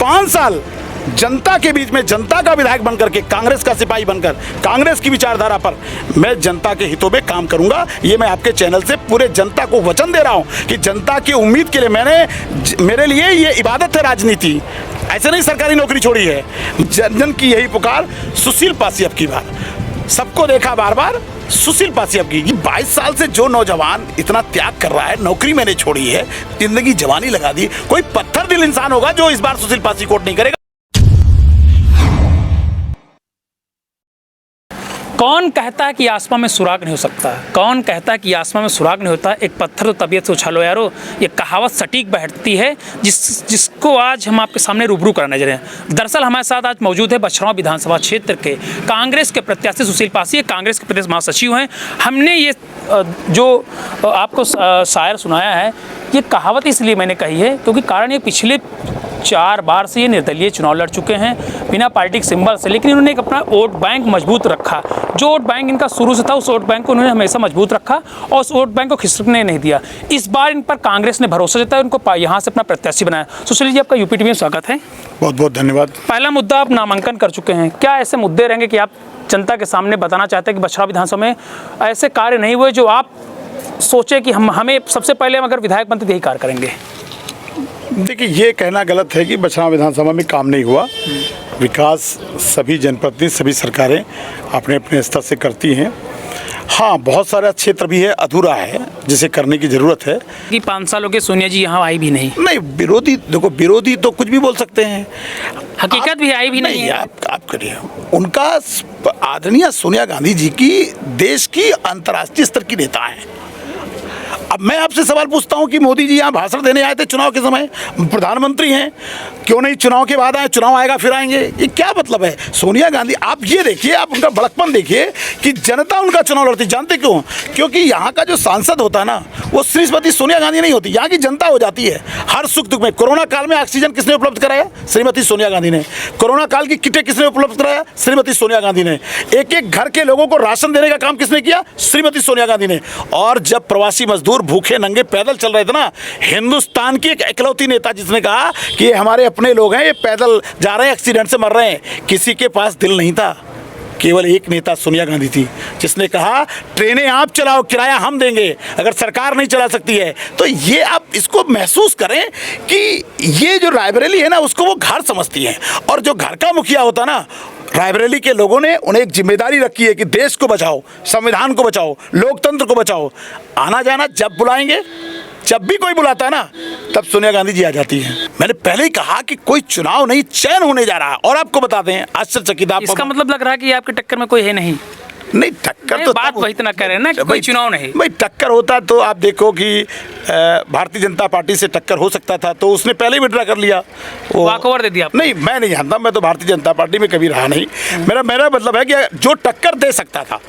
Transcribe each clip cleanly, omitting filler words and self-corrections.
5 साल जनता के बीच में जनता का विधायक बनकर के, कांग्रेस का सिपाही बनकर, कांग्रेस की विचारधारा पर मैं जनता के हितों में काम करूंगा। ये मैं आपके चैनल से पूरे जनता को वचन दे रहा हूं कि जनता की उम्मीद के लिए मेरे लिए ये इबादत है राजनीति। ऐसे नहीं सरकारी नौकरी छोड़ी है। जन जन की यही पुकार, सुशील पासी अब की बार सबको देखा बार बार, सुशील पासी अब की 22 साल से जो नौजवान इतना त्याग कर रहा है, नौकरी मैंने छोड़ी है, जिंदगी जवानी लगा दी, कोई पत्थर दिल इंसान होगा जो इस बार सुशील पासी कोट नहीं करेगा। कौन कहता है कि आसमां में सुराग नहीं हो सकता? कौन कहता है कि आसमां में सुराग नहीं होता? एक पत्थर तो तबीयत से उछालो यारो, ये कहावत सटीक बैठती है जिसको आज हम आपके सामने रूबरू कराने जा रहे हैं। दरअसल हमारे साथ आज मौजूद है बछरावा विधानसभा क्षेत्र के कांग्रेस के प्रत्याशी सुशील पासी, कांग्रेस के प्रदेश महासचिव हैं। हमने ये जो आपको शायर सुनाया है, ये कहावत इसलिए मैंने कही है क्योंकि कारण ये पिछले 4 बार से ये निर्दलीय चुनाव लड़ चुके हैं बिना पार्टी के सिंबल से, लेकिन इन्होंने एक अपना वोट बैंक मजबूत रखा। जो वोट बैंक इनका शुरू से था उस वोट बैंक को उन्होंने हमेशा मजबूत रखा और उस वोट बैंक को खिसकने नहीं दिया। इस बार इन पर कांग्रेस ने भरोसा जताया, उनको यहाँ से अपना प्रत्याशी बनाया। सुशील जी, आपका यूपी टीवी में स्वागत है। बहुत बहुत धन्यवाद। पहला मुद्दा, आप नामांकन कर चुके हैं, क्या ऐसे मुद्दे रहेंगे कि आप जनता के सामने बताना चाहते हैं कि बछरावा विधानसभा में ऐसे कार्य नहीं हुए जो आप सोचे कि हमें सबसे पहले हम अगर विधायक बनते तो यही कार्य करेंगे? देखिए, ये कहना गलत है कि बछरावा विधानसभा में काम नहीं हुआ। विकास सभी जनप्रतिनिधि, सभी सरकारें अपने अपने स्तर से करती हैं। हाँ, बहुत सारा क्षेत्र भी है अधूरा है जिसे करने की ज़रूरत है। कि 5 साल हो गए सोनिया जी यहाँ आई भी नहीं। विरोधी, देखो विरोधी तो कुछ भी बोल सकते हैं, हकीकत भी आई भी नहीं। आप करिए, उनका आदरणीय सोनिया गांधी जी की देश की अंतर्राष्ट्रीय स्तर की नेता है। अब मैं आपसे सवाल पूछता हूं कि मोदी जी यहाँ भाषण देने आए थे चुनाव के समय, प्रधानमंत्री हैं, क्यों नहीं चुनाव के बाद आए? चुनाव आएगा फिर आएंगे, ये क्या मतलब है? सोनिया गांधी, आप ये देखिए, आप उनका बड़कपन देखिए कि जनता उनका चुनाव लड़ती। जानते क्यों? क्योंकि यहाँ का जो सांसद होता है ना, वो श्रीमती सोनिया गांधी नहीं होती, यहाँ की जनता हो जाती है। हर सुख दुख में, कोरोना काल में ऑक्सीजन किसने उपलब्ध कराया? श्रीमती सोनिया गांधी ने। कोरोना काल की किटें किसने उपलब्ध कराया? श्रीमती सोनिया गांधी ने। एक एक घर के लोगों को राशन देने का काम किसने किया? श्रीमती सोनिया गांधी ने। और जब प्रवासी मजदूर भूखे नंगे पैदल चल रहे थे ना, हिंदुस्तान की एक इकलौती नेता जिसने कहा कि ये हमारे अपने लोग हैं, ये पैदल जा रहे हैं, एक्सीडेंट से मर रहे हैं, किसी के पास दिल नहीं था। केवल एक नेता सोनिया गांधी थी जिसने कहा ट्रेनें आप चलाओ, किराया हम देंगे, अगर सरकार नहीं चला सकती है। तो ये आप इसको महसूस करें कि ये जो रायबरेली है ना, उसको वो घर समझती है। और जो घर का मुखिया होता ना, रायबरेली के लोगों ने उन्हें एक जिम्मेदारी रखी है कि देश को बचाओ, संविधान को बचाओ, लोकतंत्र को बचाओ। आना जाना जब बुलाएंगे, जब भी कोई बुलाता है ना, तब सोनिया गांधी जी आ जाती हैं। मैंने पहले ही कहा कि कोई चुनाव नहीं, चयन होने जा रहा है। और आपको बता दें, आश्चर्यचकित आप, इसका मतलब लग रहा है कि आपके टक्कर में कोई है नहीं। नहीं, टक्कर तो बात वही इतना करें ना, कोई चुनाव नहीं भाई। टक्कर होता तो आप देखो कि भारतीय जनता पार्टी से टक्कर हो सकता था, तो उसने पहले ही विड्रा कर लिया, वॉकओवर दे दिया। नहीं, मैं नहीं जानता, मैं तो भारतीय जनता पार्टी में कभी रहा नहीं। मेरा मतलब है कि जो टक्कर दे सकता था,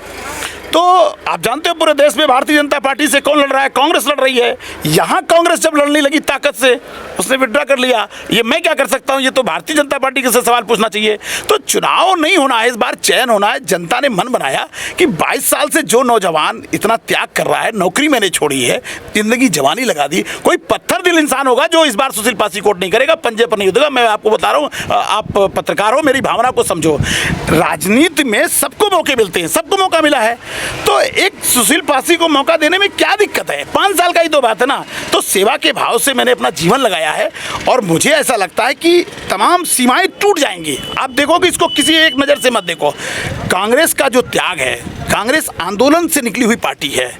तो आप जानते हो पूरे देश में भारतीय जनता पार्टी से कौन लड़ रहा है? कांग्रेस लड़ रही है। यहाँ कांग्रेस जब लड़ने लगी ताकत से, उसने विड्रा कर लिया। ये मैं क्या कर सकता हूँ? ये तो भारतीय जनता पार्टी के से सवाल पूछना चाहिए। तो चुनाव नहीं होना है, इस बार चयन होना है। जनता ने मन बनाया कि 22 साल से जो नौजवान इतना त्याग कर रहा है, नौकरी मैंने छोड़ी है, जिंदगी जवानी लगा दी, कोई पत्थर दिल इंसान होगा जो इस बार सुशील पासी कोट नहीं करेगा, पंजे पर नहीं उतरेगा। मैं आपको बता रहा हूँ, आप पत्रकार हो, मेरी भावना को समझो। राजनीति में सबको मौके मिलते हैं, सबको मौका मिला है, तो एक सुशील पासी को मौका देने में क्या दिक्कत है? 5 साल का ही तो बात है ना। तो सेवा के भाव से मैंने अपना जीवन लगाया है और मुझे ऐसा लगता है कि तमाम सीमाएं टूट जाएंगी। आप देखो कि इसको किसी एक नज़र से मत देखो। कांग्रेस का जो त्याग है, कांग्रेस आंदोलन से निकली हुई पार्टी है।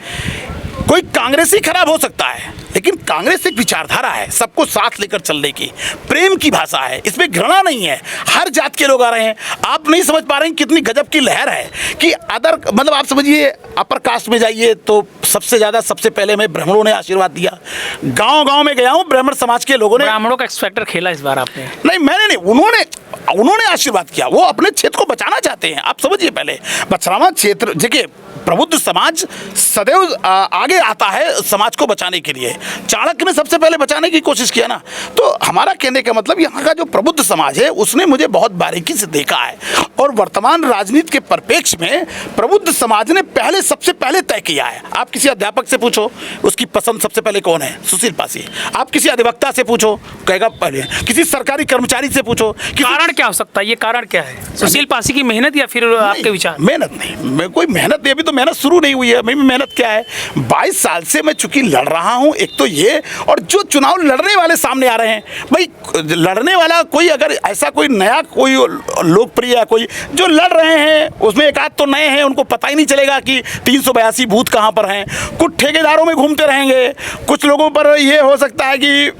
कोई कांग्रेस ही खराब हो सकता है, लेकिन कांग्रेस एक विचारधारा है, सबको साथ लेकर चलने की, प्रेम की भाषा है, इसमें घृणा नहीं है। हर जात के लोग आ रहे हैं। आप नहीं समझ पा रहे हैं कितनी गजब की लहर है कि अदर, मतलब आप समझिए, अपर कास्ट में जाइए तो सबसे ज़्यादा, सबसे पहले हमें ब्राह्मणों ने आशीर्वाद दिया। गांव गांव में गया हूँ, ब्राह्मण समाज के लोगों ने। ब्राह्मणों का एक्स फैक्टर खेला इस बार आपने? नहीं, मैंने नहीं, उन्होंने। उन्होंने आशीर्वाद किया, वो अपने क्षेत्र को बचाना चाहते हैं। आप समझिए, पहले बछरावा क्षेत्र, देखिए प्रबुद्ध समाज सदैव आगे आता है समाज को बचाने के लिए। चाणक्य ने सबसे पहले बचाने की कोशिश किया ना। तो हमारा कहने का मतलब यहाँ का जो प्रबुद्ध समाज है उसने मुझे बहुत बारीकी से देखा है, और वर्तमान राजनीति के परिप्रेक्ष्य में प्रबुद्ध समाज ने पहले सबसे पहले तय किया है। आप किसी अध्यापक से पूछो, उसकी पसंद सबसे पहले कौन है? सुशील पासी। आप किसी अधिवक्ता से पूछो, कहेगा पहले। किसी सरकारी कर्मचारी से पूछो, कारण क्या हो सकता है? ये कारण क्या है? सुशील पासी की मेहनत या फिर आपके विचार? मेहनत नहीं, कोई मेहनत नहीं, अभी तो मेहनत शुरू नहीं हुई है। मैं मेहनत क्या है, 22 साल से मैं चूंकि लड़ रहा हूं, एक तो ये, और जो चुनाव लड़ने वाले सामने आ रहे हैं, भाई लड़ने वाला कोई अगर ऐसा कोई नया कोई लोकप्रिय कोई जो लड़ रहे हैं, उसमें एक आध तो नए हैं, उनको पता ही नहीं चलेगा कि 382 बूथ कहां पर हैं। कुछ ठेकेदारों में घूमते रहेंगे, कुछ लोगों पर ये हो सकता है कि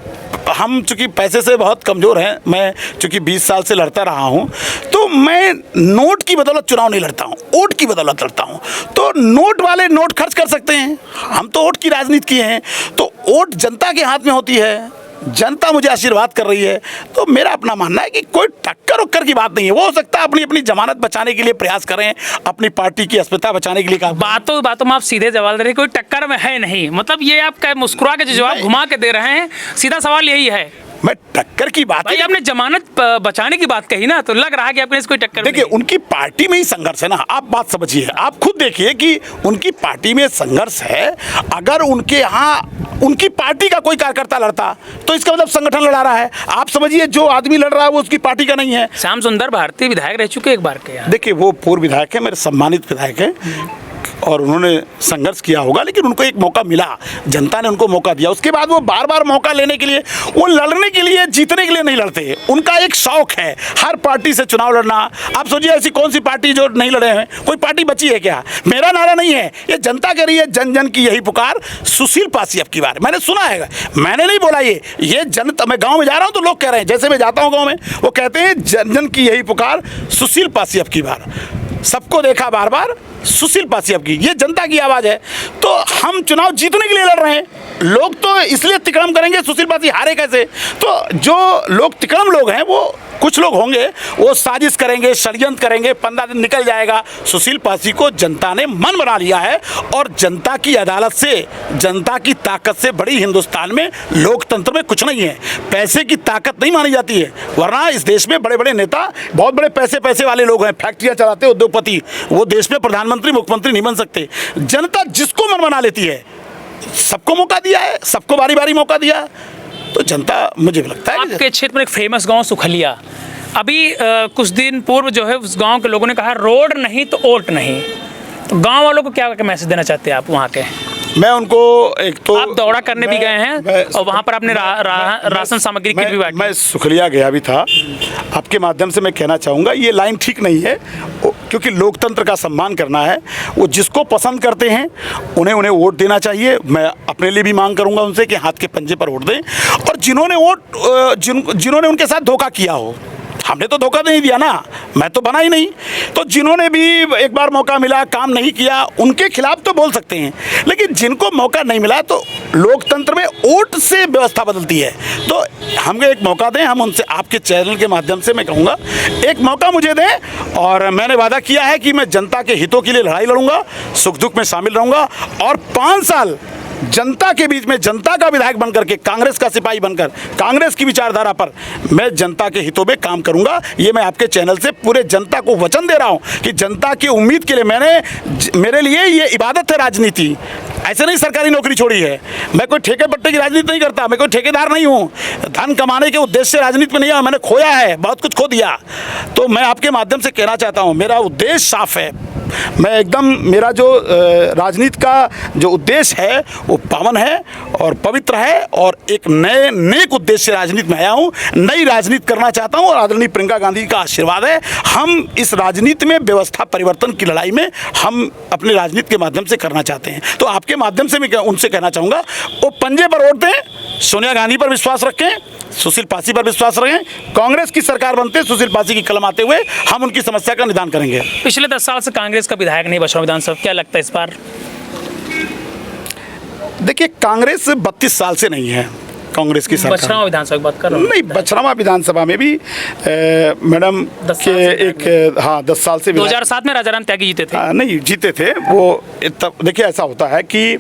हम चूंकि पैसे से बहुत कमज़ोर हैं, मैं चूंकि 20 साल से लड़ता रहा हूं, तो मैं नोट की बदौलत चुनाव नहीं लड़ता हूं, वोट की बदौलत लड़ता हूं। तो नोट वाले नोट खर्च कर सकते हैं, हम तो वोट की राजनीति किए हैं, तो वोट जनता के हाथ में होती है, जनता मुझे आशीर्वाद कर रही है। तो मेरा अपना मानना है कि कोई टक्कर उक्कर की बात नहीं है। वो हो सकता है अपनी अपनी जमानत बचाने के लिए प्रयास करें, अपनी पार्टी की अस्मिता बचाने के लिए। बातों बातों में आप सीधे जवाब दे रहे हैं, कोई टक्कर में है नहीं, मतलब ये आप मुस्कुरा के जो जवाब घुमा के दे रहे हैं, सीधा सवाल यही है। मैं टक्कर की बात, भाई आपने जमानत बचाने की बात कही ना, तो लग रहा है कि आपके कोई टक्कर। देखिए उनकी पार्टी में ही संघर्ष है ना, आप बात समझिए, आप खुद देखिए कि उनकी पार्टी में संघर्ष है। अगर उनके यहाँ उनकी पार्टी का कोई कार्यकर्ता लड़ता तो इसका मतलब संगठन लड़ा रहा है। आप समझिए जो आदमी लड़ रहा है वो उसकी पार्टी का नहीं है। श्याम सुंदर भारती विधायक रह चुके एक बार के। देखिए वो पूर्व विधायक है, मेरे सम्मानित विधायक है, और उन्होंने संघर्ष किया होगा, लेकिन उनको एक मौका मिला, जनता ने उनको मौका दिया। उसके बाद वो बार बार मौका लेने के लिए, वो लड़ने के लिए, जीतने के लिए नहीं लड़ते। उनका एक शौक है हर पार्टी से चुनाव लड़ना। आप सोचिए ऐसी कौन सी पार्टी जो नहीं लड़े हैं? कोई पार्टी बची है क्या? मेरा नारा नहीं है, ये जनता कह रही है, जन जन की यही पुकार। सुशील पासी अब की बार मैंने सुना है, मैंने नहीं बोला ये जनता। मैं गाँव में जा रहा हूँ तो लोग कह रहे हैं, जैसे मैं जाता हूँ गाँव में, वो कहते हैं जन जन की यही पुकार, सुशील पासी अब की बार। सबको देखा बार बार, सुशील पासी अब की, ये जनता की आवाज़ है। तो हम चुनाव जीतने के लिए लड़ रहे हैं। लोग तो इसलिए तिकड़म करेंगे सुशील पासी हारे कैसे। तो जो लोग तिकड़म लोग हैं, वो कुछ लोग होंगे, वो साजिश करेंगे, षड्यंत्र करेंगे, 15 दिन निकल जाएगा। सुशील पासी को जनता ने मन बना लिया है, और जनता की अदालत से, जनता की ताकत से बड़ी हिंदुस्तान में लोकतंत्र में कुछ नहीं है। पैसे की ताकत नहीं मानी जाती है, वरना इस देश में बड़े बड़े नेता, बहुत बड़े पैसे वाले लोग हैं, फैक्ट्रियाँ चलाते, उद्योगपति, वो देश में प्रधानमंत्री मुख्यमंत्री नहीं बन सकते। जनता जिसको मन बना लेती है। सबको मौका दिया है, सबको बारी बारी मौका दिया, तो जनता मुझे लगता है। आपके क्षेत्र में एक फेमस गांव सुखलिया, अभी कुछ दिन पूर्व जो है उस गांव के लोगों ने कहा रोड नहीं तो वोट नहीं, तो गांव वालों को क्या मैसेज देना चाहते हैं आप वहां के? मैं उनको एक तो, आप दौरा करने भी गए हैं और वहां पर आपने राशन सामग्री की भी बांटी। मैं सुखलिया गया भी था। आपके माध्यम से मैं कहना चाहूँगा ये लाइन ठीक नहीं है, क्योंकि लोकतंत्र का सम्मान करना है। वो जिसको पसंद करते हैं उन्हें वोट देना चाहिए। मैं अपने लिए भी मांग करूँगा उनसे कि हाथ के पंजे पर वोट दें, और जिन्होंने उनके साथ धोखा किया हो, हमने तो धोखा नहीं दिया ना, मैं तो बना ही नहीं। तो जिन्होंने भी एक बार मौका मिला काम नहीं किया, उनके खिलाफ तो बोल सकते हैं, लेकिन जिनको मौका नहीं मिला, तो लोकतंत्र में वोट से व्यवस्था बदलती है। तो हमें एक मौका दें, हम उनसे आपके चैनल के माध्यम से मैं कहूँगा एक मौका मुझे दें, और मैंने वादा किया है कि मैं जनता के हितों के लिए लड़ाई लड़ूंगा, सुख दुख में शामिल रहूँगा, और 5 साल जनता के बीच में जनता का विधायक बनकर के, कांग्रेस का सिपाही बनकर, कांग्रेस की विचारधारा पर मैं जनता के हितों में काम करूंगा। ये मैं आपके चैनल से पूरे जनता को वचन दे रहा हूं कि जनता की उम्मीद के लिए मेरे लिए ये इबादत है राजनीति। ऐसे नहीं सरकारी नौकरी छोड़ी है, मैं कोई ठेके पट्टे की राजनीति नहीं करता, मैं कोई ठेकेदार नहीं हूँ, धन कमाने के उद्देश्य से राजनीति में नहीं आया, मैंने खोया है, बहुत कुछ खो दिया। तो मैं आपके माध्यम से कहना चाहता हूँ, मेरा उद्देश्य साफ है। मैं एकदम, मेरा जो राजनीति का जो उद्देश्य है वो पावन है और पवित्र है, और एक नेक उद्देश्य से राजनीति में आया हूँ, नई राजनीति करना चाहता हूँ, और आदरणीय प्रियंका गांधी का आशीर्वाद है। हम इस राजनीति में व्यवस्था परिवर्तन की लड़ाई में हम अपने राजनीति के माध्यम से करना चाहते हैं। तो आपके माध्यम से मैं उनसे कहना चाहूँगा, वो पंजे पर वोट दें, सोनिया गांधी पर विश्वास रखें, सुशील पासी पर विश्वास रखें। कांग्रेस की सरकार बनते सुशील पासी की कलम आते हुए हम उनकी समस्या का निदान करेंगे। पिछले 10 साल से कांग्रेस का विधायक नहीं बचा विधानसभा, क्या लगता है इस बार? देखिए कांग्रेस 32 साल से नहीं है, कांग्रेस की सरकार। बछरावा विधानसभा की बात कर रहा हूँ। नहीं, बछरावा विधानसभा में भी मैडम 10 के साल से एक 10 साल से 2007 में राजाराम त्यागी जीते थे। नहीं जीते थे वो। तब देखिए ऐसा होता है कि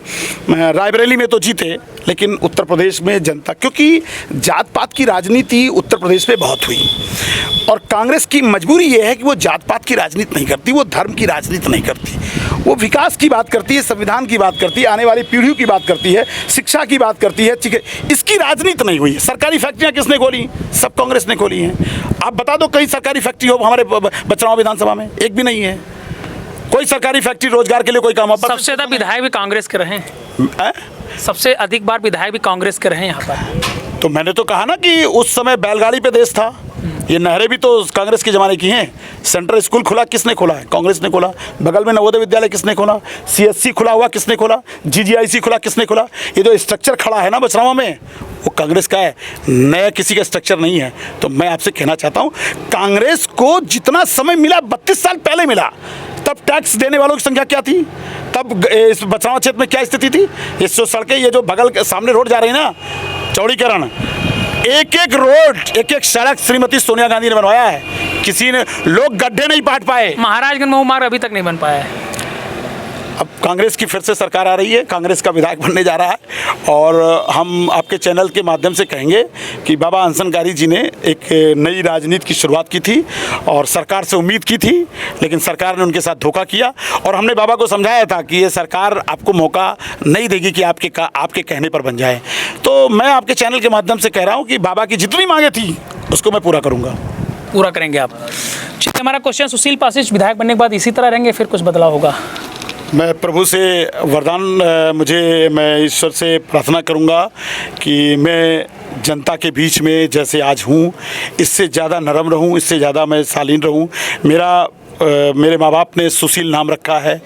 रायबरेली में तो जीते, लेकिन उत्तर प्रदेश में जनता, क्योंकि जात पात की राजनीति उत्तर प्रदेश में बहुत हुई और कांग्रेस की मजबूरी ये है कि वो जात पात की राजनीति नहीं करती, वो धर्म की राजनीति नहीं करती, वो विकास की बात करती है, संविधान की बात करती है, आने वाली पीढ़ियों की बात करती है, शिक्षा की बात करती है। इसकी राजनीति नहीं हुई है। सरकारी फैक्ट्रियां किसने खोली? सब कांग्रेस ने खोली हैं। आप बता दो कहीं सरकारी फैक्ट्री हो हमारे बछरावा विधानसभा में? एक भी नहीं है। कोई सरकारी फैक्ट्री रोजगार के लिए कोई काम। सबसे ज्यादा विधायक भी कांग्रेस के रहे हैं। सबसे अधिक बार विधायक भी कांग्रेस के रहे हैं यहाँ पर। तो मैंने तो कहा ना कि उस समय बैलगाड़ी पे देश था। ये नहरें भी तो कांग्रेस के ज़माने की हैं। सेंट्रल स्कूल खुला किसने खोला है? कांग्रेस ने खोला। बगल में नवोदय विद्यालय किसने खोला? CSC खुला हुआ किसने खोला? GGIC खुला किसने खोला? ये जो स्ट्रक्चर खड़ा है ना बछरावा में, वो कांग्रेस का है, नया किसी का स्ट्रक्चर नहीं है। तो मैं आपसे कहना चाहता हूँ, कांग्रेस को जितना समय मिला 32 साल पहले मिला, तब टैक्स देने वालों की संख्या क्या थी? तब इस बछरावा क्षेत्र में क्या स्थिति थी? ये जो सड़कें, ये जो बगल के सामने रोड जा रही है ना, चौड़ीकरण, एक एक रोड, एक एक सड़क श्रीमती सोनिया गांधी ने बनवाया है। किसी ने, लोग गड्ढे नहीं पाट पाए। महाराजगंज महू मार्ग अभी तक नहीं बन पाया है। अब कांग्रेस की फिर से सरकार आ रही है, कांग्रेस का विधायक बनने जा रहा है और हम आपके चैनल के माध्यम से कहेंगे कि बाबा हंसनगारी जी ने एक नई राजनीति की शुरुआत की थी और सरकार से उम्मीद की थी, लेकिन सरकार ने उनके साथ धोखा किया और हमने बाबा को समझाया था कि ये सरकार आपको मौका नहीं देगी कि आपके कहने पर बन जाए। तो मैं आपके चैनल के माध्यम से कह रहा हूँ कि बाबा की जितनी मांगे थी उसको मैं पूरा करूँगा। पूरा करेंगे आप? ठीक है, हमारा क्वेश्चन, सुशील पासी विधायक बनने के बाद इसी तरह रहेंगे फिर कुछ बदलाव होगा? मैं प्रभु से वरदान, मैं ईश्वर से प्रार्थना करूंगा कि मैं जनता के बीच में जैसे आज हूँ, इससे ज़्यादा नरम रहूँ, इससे ज़्यादा मैं शालीन रहूँ। मेरे माँ बाप ने सुशील नाम रखा है,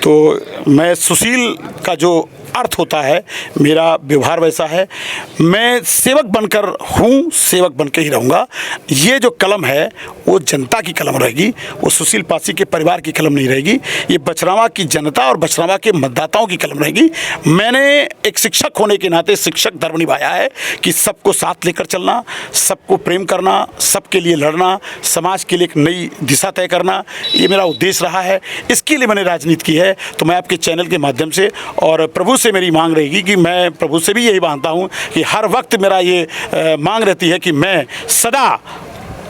तो मैं सुशील का जो अर्थ होता है, मेरा व्यवहार वैसा है। मैं सेवक बनकर हूँ, सेवक बनकर ही रहूँगा। ये जो कलम है वो जनता की कलम रहेगी, वो सुशील पासी के परिवार की कलम नहीं रहेगी। ये बछरावा की जनता और बछरावा के मतदाताओं की कलम रहेगी। मैंने एक शिक्षक होने के नाते शिक्षक धर्म निभाया है कि सबको साथ लेकर चलना, सबको प्रेम करना, सबके लिए लड़ना, समाज के लिए एक नई दिशा तय करना, ये मेरा उद्देश्य रहा है। इसके लिए मैंने राजनीति की है। तो मैं आपके चैनल के माध्यम से और प्रभु से मेरी मांग रहेगी कि मैं प्रभु से भी यही मांगता हूँ कि हर वक्त मेरा ये मांग रहती है कि मैं सदा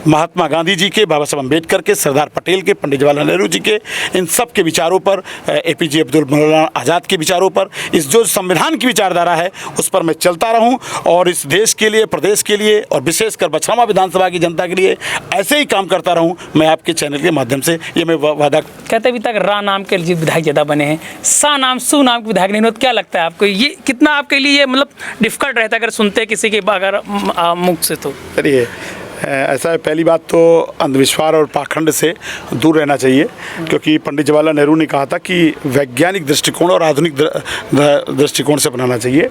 महात्मा गांधी जी के, बाबा साहब अम्बेडकर के, सरदार पटेल के, पंडित जवाहरलाल नेहरू जी के, इन सब के विचारों पर, APJ अब्दुल मौलाना आज़ाद के विचारों पर, इस जो संविधान की विचारधारा है उस पर मैं चलता रहूं और इस देश के लिए, प्रदेश के लिए और विशेषकर बछरावा विधानसभा की जनता के लिए ऐसे ही काम करता रहूं। मैं आपके चैनल के माध्यम से ये मैं वादा। कहते अभी तक रा नाम के विधायक ज़्यादा बने हैं, सा नाम सु नाम के विधायक नहीं होते। क्या लगता है आपको, ये कितना आपके लिए मतलब डिफिकल्ट रहता है अगर सुनते किसी के अगर मुख से? तो चलिए, ऐसा है, पहली बात तो अंधविश्वास और पाखंड से दूर रहना चाहिए, क्योंकि पंडित जवाहरलाल नेहरू ने कहा था कि वैज्ञानिक दृष्टिकोण और आधुनिक दृष्टिकोण से बनाना चाहिए।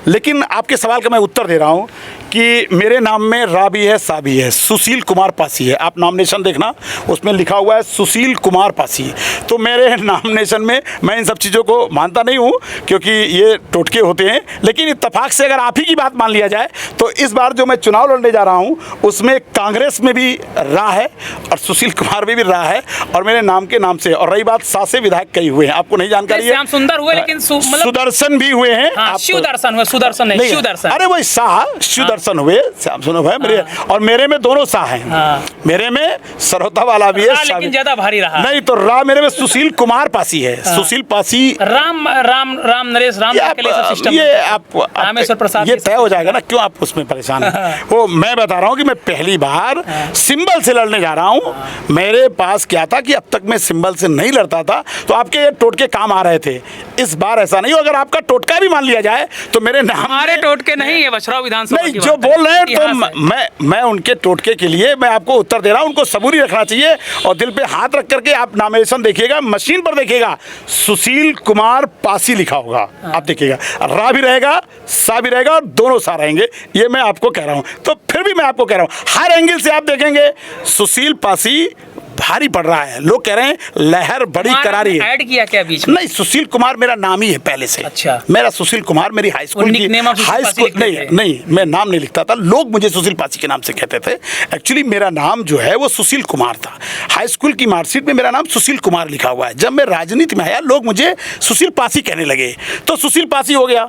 लेकिन आपके सवाल का मैं उत्तर दे रहा हूँ कि मेरे नाम में रा भी है, सा भी है, सुशील कुमार पासी है। आप नॉमिनेशन देखना, उसमें लिखा हुआ है सुशील कुमार पासी। तो मेरे नॉमिनेशन में मैं इन सब चीज़ों को मानता नहीं हूँ, क्योंकि ये टोटके होते हैं। लेकिन इत्तेफाक से अगर आप ही की बात मान लिया जाए तो इस बार जो मैं चुनाव लड़ने जा रहा हूँ उसमें कांग्रेस में भी रा है और सुशील कुमार में भी रा है और मेरे नाम के नाम से। और रही बात, सा से विधायक कई हुए हैं, आपको नहीं जानकारी है? श्याम सुंदर हुए, लेकिन सुदर्शन भी हुए हैं। शिवदर्शन हुए, सुदर्शन नहीं, शिवदर्शन। अरे वही सा शिवदर्शन हुए, श्याम सुंदर है मेरे, और मेरे में दोनों सा हैं। मेरे में सरोता वाला भी है, लेकिन ज्यादा भारी रहा नहीं। तो रा मेरे में सुशील कुमार पासी है। सुशील पासी, राम राम राम नरेश राम, ये आप रामेश्वर प्रसाद, ये तय हो जाएगा ना, क्यों आप उसमें परेशान हैं? वो मैं बता रहा हूँ कि मैं पहली बार सिंबल से लड़ने जा रहा हूँ। मेरे पास क्या था कि अब तक मैं सिंबल से नहीं लड़ता था, तो आपके ये टोटके काम आ रहे थे। इस बार ऐसा नहीं हो, अगर आपका टोटका भी मान लिया जाए तो मेरे नाम, हमारे टोटके नहीं है, बछरावा विधानसभा नहीं जो बोल रहे हैं, तो मैं उनके टोटके के लिए मैं आपको उत्तर दे रहा हूँ। उनको सबूरी रखना चाहिए और दिल पे हाथ रख करके आप नॉमिनेशन देखिएगा, मशीन पर देखिएगा, सुशील कुमार पासी लिखा होगा, आप देखिएगा, रा भी रहेगा, सा भी रहेगा और दोनों सा रहेंगे। ये मैं आपको कह रहा हूँ। तो फिर भी मैं आपको कह रहा हूँ, हर एंगल से आप देखेंगे सुशील पासी भारी पड़ रहा है। लोग कह रहे हैं लहर बड़ी करारी है। ऐड किया क्या बीच में? नहीं, सुशील कुमार मेरा नाम ही है पहले से। अच्छा। मेरा सुशील कुमार, मेरी हाई स्कूल की हाई स्कूल नहीं, मैं नाम नहीं लिखता था। लोग मुझे सुशील पासी के नाम से कहते थे। एक्चुअली मेरा नाम जो है वो सुशील कुमार था। हाई स्कूल की मार्कशीट में मेरा नाम सुशील कुमार लिखा हुआ है। जब मैं राजनीति में आया लोग मुझे सुशील पासी कहने लगे, तो सुशील पासी हो गया,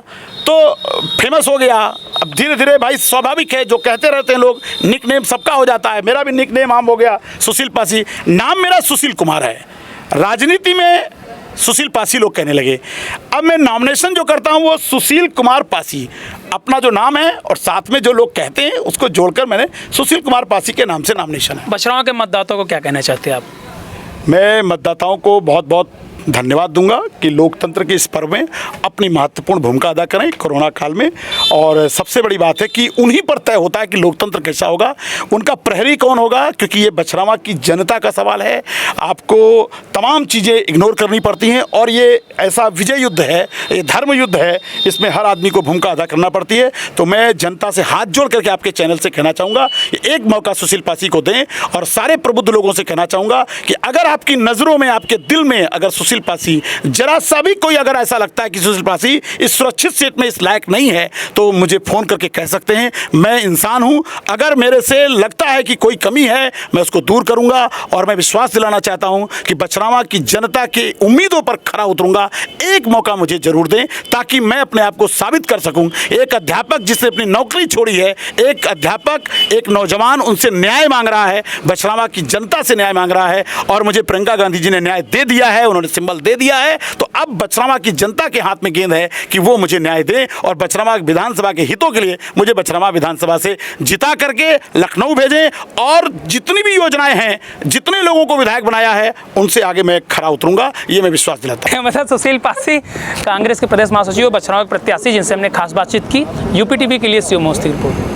तो फेमस हो गया। अब धीरे धीरे भाई स्वाभाविक है, जो कहते रहते हैं लोग, निक नेम सबका हो जाता है। मेरा भी निक नेम आम हो गया सुशील पासी। नाम मेरा सुशील कुमार है, राजनीति में सुशील पासी लोग कहने लगे। अब मैं नॉमिनेशन जो करता हूं वो सुशील कुमार पासी, अपना जो नाम है और साथ में जो लोग कहते हैं उसको जोड़कर मैंने सुशील कुमार पासी के नाम से नॉमिनेशन है। बछरावा के मतदाताओं को क्या कहना चाहते हैं आप? मैं मतदाताओं को बहुत बहुत धन्यवाद दूंगा कि लोकतंत्र के इस पर्व में अपनी महत्वपूर्ण भूमिका अदा करें कोरोना काल में। और सबसे बड़ी बात है कि उन्हीं पर तय होता है कि लोकतंत्र कैसा होगा, उनका प्रहरी कौन होगा, क्योंकि ये बछरावा की जनता का सवाल है। आपको तमाम चीज़ें इग्नोर करनी पड़ती हैं और ये ऐसा विजय युद्ध है, ये धर्म युद्ध है, इसमें हर आदमी को भूमिका अदा करना पड़ती है। तो मैं जनता से हाथ जोड़ करके आपके चैनल से कहना चाहूँगा कि एक मौका सुशील पासी को दें, और सारे प्रबुद्ध लोगों से कहना चाहूँगा कि अगर आपकी नज़रों में, आपके दिल में अगर सुशील पासी जरा सा भी कोई अगर ऐसा लगता है कि सुशील पासी इस सुरक्षित सीट में इस लायक नहीं है, तो मुझे फ़ोन करके कह सकते हैं। मैं इंसान हूं, अगर मेरे से लगता है कि कोई कमी है मैं उसको दूर करूंगा। और मैं विश्वास दिलाना चाहता हूं कि बछरावा की जनता की उम्मीदों पर खरा उतरूंगा। एक मौका मुझे जरूर दें ताकि मैं अपने आप को साबित कर सकूं। एक अध्यापक जिसने अपनी नौकरी छोड़ी है, एक अध्यापक, एक नौजवान उनसे न्याय मांग रहा है, बछरावा की जनता से न्याय मांग रहा है, और मुझे प्रियंका गांधी जी ने न्याय दे दिया है, उन्होंने सिंबल दे दिया है। तो अब बछरावा की जनता के हाथ में गेंद है कि वो मुझे न्याय दें, और बछरावा विधानसभा के हितों के लिए मुझे बछरावा विधानसभा से जिता करके लखनऊ भेजें। और जितनी भी योजनाएं हैं, जितने लोगों को विधायक बनाया है, उनसे आगे मैं खरा उतरूंगा, ये मैं विश्वास दिलाता हूं। मतलब सुशील पासी कांग्रेस के प्रदेश महासचिव, बछरावा प्रत्याशी, जिनसे हमने खास बातचीत की। यूपी टीवी के लिए शिव मोस्ती रिपोर्ट।